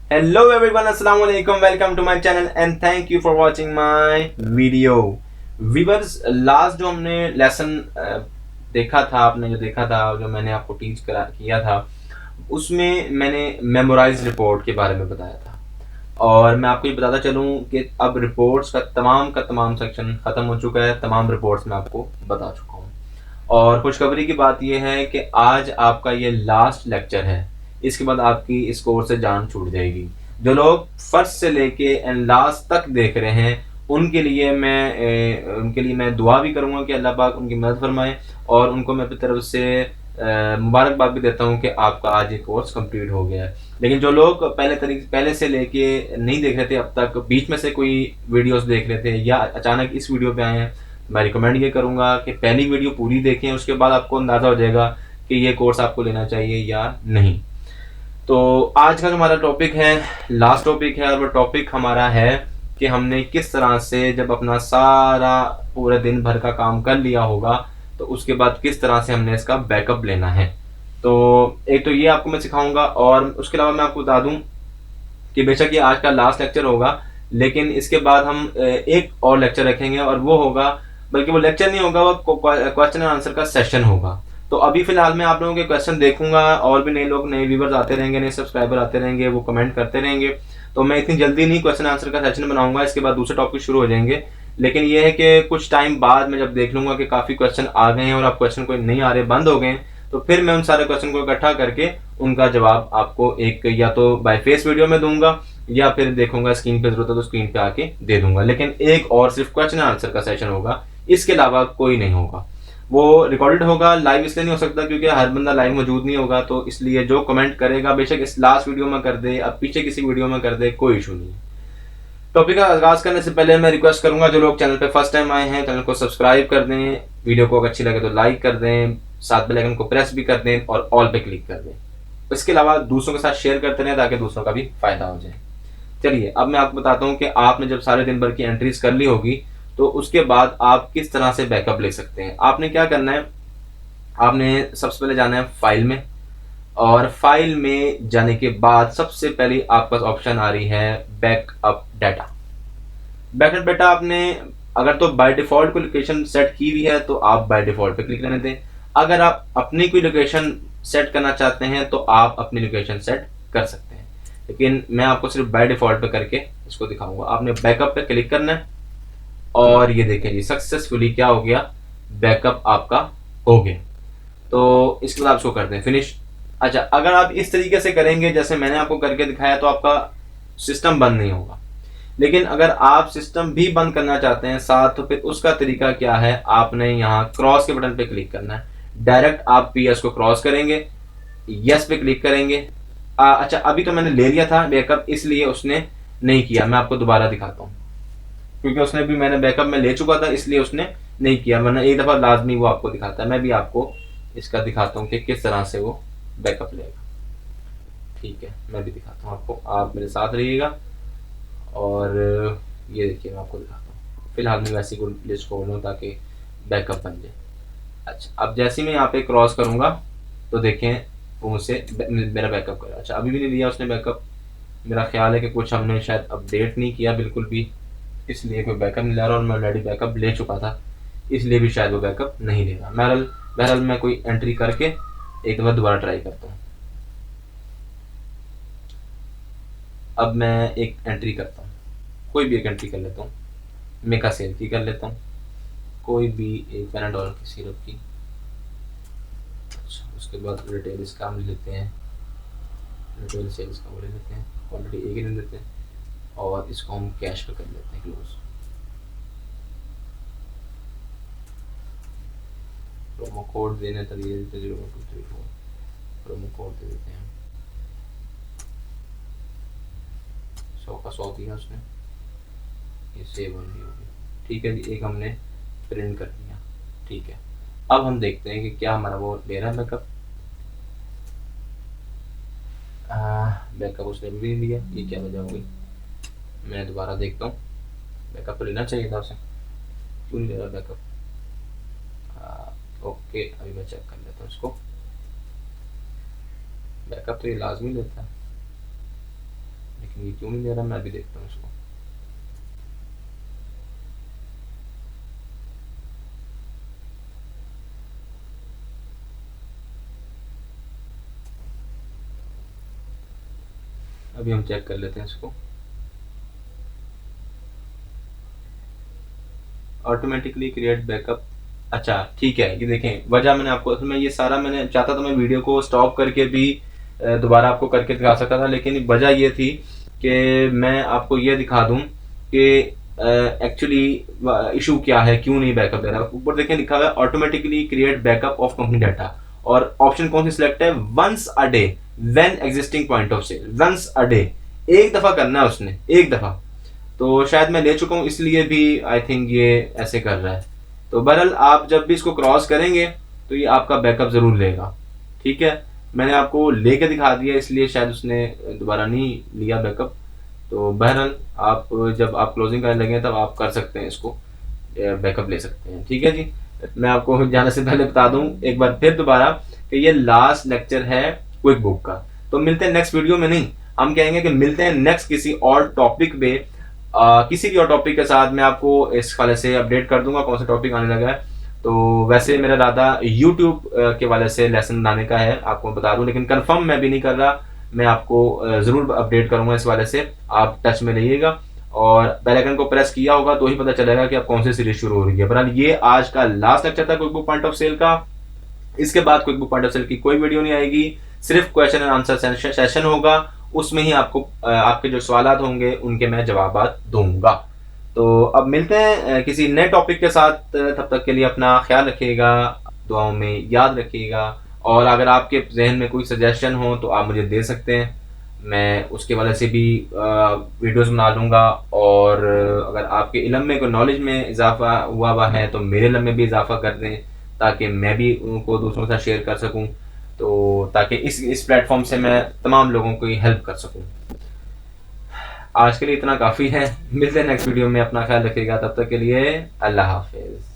Hello everyone, अस्सलाम वालेकुम, welcome to my channel and thank you for watching my video. Viewers, last जो हमने lesson देखा था, आपने जो देखा था, जो मैंने आपको टीच करा किया था, उसमें मैंने मेमोराइज रिपोर्ट के बारे में बताया था। और मैं आपको ये बताता चलूँ कि अब रिपोर्ट्स का तमाम सेक्शन ख़त्म हो चुका है। तमाम रिपोर्ट्स मैं आपको बता चुका हूँ। और खुशखबरी की बात यह है कि आज आपका ये लास्ट लेक्चर है। इसके बाद आपकी इस कोर्स से जान छूट जाएगी। जो लोग फर्स्ट से लेके एंड लास्ट तक देख रहे हैं, उनके लिए मैं दुआ भी करूंगा कि अल्लाह पाक उनकी मदद फरमाए, और उनको मैं अपनी तरफ से मुबारकबाद भी देता हूँ कि आपका आज ये कोर्स कंप्लीट हो गया है। लेकिन जो लोग पहले से लेके नहीं देख रहे थे, अब तक बीच में से कोई वीडियोस देख रहे थे या अचानक इस वीडियो पे आए हैं, मैं रिकमेंड ये करूंगा कि पहली वीडियो पूरी देखें। उसके बाद आपको अंदाज़ा हो जाएगा कि ये कोर्स आपको लेना चाहिए या नहीं। तो आज का जो हमारा टॉपिक है, लास्ट टॉपिक है, और वो टॉपिक हमारा है कि हमने किस तरह से जब अपना सारा पूरे दिन भर का काम कर लिया होगा, तो उसके बाद किस तरह से हमने इसका बैकअप लेना है। तो एक तो ये आपको मैं सिखाऊंगा, और उसके अलावा मैं आपको बता दूं कि बेशक ये आज का लास्ट लेक्चर होगा, लेकिन इसके बाद हम एक और लेक्चर रखेंगे, और वो होगा, बल्कि वो लेक्चर नहीं होगा, वो क्वेश्चन एंड आंसर का सेशन होगा। तो अभी फिलहाल मैं आप लोगों के क्वेश्चन देखूंगा, और भी नए लोग, नए व्यूवर्स आते रहेंगे, नए सब्सक्राइबर आते रहेंगे, वो कमेंट करते रहेंगे। तो मैं इतनी जल्दी नहीं क्वेश्चन आंसर का सेशन बनाऊंगा, इसके बाद दूसरे टॉपिक शुरू हो जाएंगे। लेकिन ये है कि कुछ टाइम बाद मैं जब देख लूंगा कि काफ़ी क्वेश्चन आ गए हैं और आप क्वेश्चन कोई नहीं आ रहे, बंद हो गए हैं, तो फिर मैं उन सारे क्वेश्चन को इकट्ठा करके उनका जवाब आपको एक या तो बाय फेस वीडियो में दूंगा, या फिर देखूंगा स्क्रीन पे जरूरत है तो स्क्रीन पे आके दे दूंगा। लेकिन एक और सिर्फ क्वेश्चन आंसर का सेशन होगा, इसके अलावा कोई नहीं होगा। वो रिकॉर्डेड होगा, लाइव इसलिए नहीं हो सकता क्योंकि हर बंदा लाइव मौजूद नहीं होगा। तो इसलिए जो कमेंट करेगा बेशक इस लास्ट वीडियो में कर दे, अब पीछे किसी वीडियो में कर दे, कोई इशू नहीं है। टॉपिक का आगाज करने से पहले मैं रिक्वेस्ट करूंगा, जो लोग चैनल पे फर्स्ट टाइम आए हैं, चैनल को सब्सक्राइब कर दें, वीडियो को अगर अच्छी लगे तो लाइक कर दें, साथ बेल आइकन को प्रेस भी कर दें और ऑल पे क्लिक कर दें। इसके अलावा दूसरों के साथ शेयर करते रहें ताकि दूसरों का भी फायदा हो जाए। चलिए, अब मैं आपको बताता हूँ कि आपने जब सारे दिन भर की एंट्रीज कर ली होगी, तो उसके बाद आप किस तरह से बैकअप ले सकते हैं। आपने क्या करना है, आपने सबसे पहले जाना है फाइल में, और फाइल में जाने के बाद सबसे पहले आपके पास ऑप्शन आ रही है बैकअप डाटा। बैकअप डाटा आपने अगर तो बाय डिफॉल्ट कोई लोकेशन सेट की हुई है तो आप बाय डिफॉल्ट पे क्लिक रहने दें। अगर आप अपनी कोई लोकेशन सेट करना चाहते हैं तो आप अपनी लोकेशन सेट कर सकते हैं, लेकिन मैं आपको सिर्फ बाय डिफॉल्ट पे करके इसको दिखाऊंगा। आपने बैकअप पे क्लिक करना है, और ये देखें जी, सक्सेसफुली क्या हो गया, बैकअप आपका हो गया। तो इसके बाद आप इसको करते हैं फिनिश। अच्छा, अगर आप इस तरीके से करेंगे जैसे मैंने आपको करके दिखाया, तो आपका सिस्टम बंद नहीं होगा। लेकिन अगर आप सिस्टम भी बंद करना चाहते हैं साथ, तो फिर उसका तरीका क्या है, आपने यहाँ क्रॉस के बटन पे क्लिक करना है। डायरेक्ट आप पीएस को क्रॉस करेंगे, यस पे क्लिक करेंगे। अच्छा, अभी तो मैंने ले लिया था बैकअप, इसलिए उसने नहीं किया। मैं आपको दोबारा दिखाता हूँ, क्योंकि उसने भी, मैंने बैकअप में ले चुका था इसलिए उसने नहीं किया, वरना एक दफ़ा लाजमी वो आपको दिखाता है। मैं भी आपको इसका दिखाता हूँ कि किस तरह से वो बैकअप लेगा। ठीक है, मैं भी दिखाता हूँ आपको, आप मेरे साथ रहिएगा। और ये देखिए, मैं आपको दिखाता हूँ। फिलहाल मैं वैसी को लिस्ट खोल लूँ ताकि बैकअप बन जाए। अच्छा, अब जैसे ही मैं यहाँ पे क्रॉस करूँगा तो देखें वो मुझसे मेरा बैकअप करेगा। अच्छा, अभी भी नहीं लिया उसने बैकअप। मेरा ख्याल है कि कुछ हमने शायद अपडेट नहीं किया बिल्कुल भी, इसलिए कोई बैकअप नहीं ले रहा, और मैं ऑलरेडी बैकअप ले चुका था, इसलिए भी शायद वो बैकअप नहीं ले रहा। बहरहाल बहरहाल मैं कोई एंट्री करके एक दफ़ा दोबारा ट्राई करता हूँ। अब मैं एक एंट्री करता हूँ, कोई भी एक एंट्री कर लेता हूँ। मेका सेल की कर लेता हूँ, कोई भी एक पैनाडोल की सिरप की। अच्छा, उसके बाद रिटेल इसका हम ले लेते हैं, रिटेल सेल्स का वो ले लेते हैं, क्वान्टिटी एक ही ले लेते हैं, और इसको हम कैश पे कर लेते हैं क्लोज। प्रोमो कोड देने तक ये 0234 प्रोमो कोड दे देते हैं। 100 का 100 दिया उसने, ये सेव ऑन भी हो गया। ठीक है जी, एक हमने प्रिंट कर दिया। ठीक है, अब हम देखते हैं कि क्या हमारा वो ले रहा है बैकअप। बैकअप उसने भी नहीं लिया, ये क्या वजह हो गई। मैं दोबारा देखता हूँ, बैकअप तो लेना चाहिए था उसे, क्यों नहीं ले रहा बैकअप। ओके, अभी मैं चेक कर लेता हूँ इसको। बैकअप तो ये लाजमी लेता है, लेकिन ये क्यों नहीं दे रहा, मैं अभी देखता हूँ इसको। अभी हम चेक कर लेते हैं इसको। ऑटोमेटिकली क्रिएट बैकअप, अच्छा ठीक है। ये देखें वजह मैंने आपको, असल में ये सारा मैंने चाहता तो मैं वीडियो को स्टॉप करके भी दोबारा आपको करके दिखा सकता था, लेकिन वजह ये थी कि मैं आपको ये दिखा दूं कि एक्चुअली इशू क्या है, क्यों नहीं बैकअप दे रहा। ऊपर देखें लिखा हुआ है automatically create backup of company data, और ऑप्शन कौन सी सिलेक्ट है, once a day when existing point of sale. Once a day, एक दफा करना है उसने, एक दफा। तो शायद मैं ले चुका हूँ इसलिए भी आई थिंक ये ऐसे कर रहा है। तो बहरहाल आप जब भी इसको क्रॉस करेंगे तो ये आपका बैकअप जरूर लेगा, ठीक है। मैंने आपको लेके दिखा दिया इसलिए शायद उसने दोबारा नहीं लिया बैकअप। तो बहरहाल आप जब आप क्लोजिंग करने लगे तब आप कर सकते हैं इसको, बैकअप ले सकते हैं, ठीक है जी। मैं आपको जाने से पहले बता दूं एक बार फिर दोबारा कि ये लास्ट लेक्चर है क्विक बुक का। तो मिलते हैं नेक्स्ट वीडियो में, नहीं हम कहेंगे कि मिलते हैं नेक्स्ट किसी और टॉपिक पे, किसी भी और टॉपिक के साथ मैं आपको इस वाले से अपडेट कर दूंगा कौन सा टॉपिक आने लगा है। तो वैसे मेरा इरादा यूट्यूब के वाले से लेसन बनाने का है, आपको बता दूं, लेकिन कंफर्म मैं भी नहीं कर रहा। मैं आपको जरूर अपडेट करूंगा इस वाले से, आप टच में रहिएगा। और बेल आइकन को प्रेस किया होगा तो ही पता चलेगा कि अब कौन सी सीरीज शुरू हो रही है। बहरहाल ये आज का लास्ट लेक्चर था Quick Book point of sale का। इसके बाद Quick Book point of sale की कोई वीडियो नहीं आएगी, सिर्फ क्वेश्चन एंड आंसर सेशन होगा। उसमें ही आपको आपके जो सवाल होंगे उनके मैं जवाब दूंगा। तो अब मिलते हैं किसी नए टॉपिक के साथ, तब तक के लिए अपना ख्याल रखिएगा, दुआओं में याद रखिएगा। और अगर आपके जहन में कोई सजेशन हो तो आप मुझे दे सकते हैं, मैं उसके वजह से भी वीडियोस बना लूँगा। और अगर आपके इल्म में कोई नॉलेज में इजाफा हुआ है तो मेरे इल्म में भी इजाफा कर दें, ताकि मैं भी उनको दूसरों के साथ शेयर कर सकूं, तो ताकि इस प्लेटफॉर्म से मैं तमाम लोगों को हेल्प कर सकूं। आज के लिए इतना काफ़ी है, मिलते हैं नेक्स्ट वीडियो में, अपना ख्याल रखिएगा, तब तक के लिए अल्लाह हाफिज़।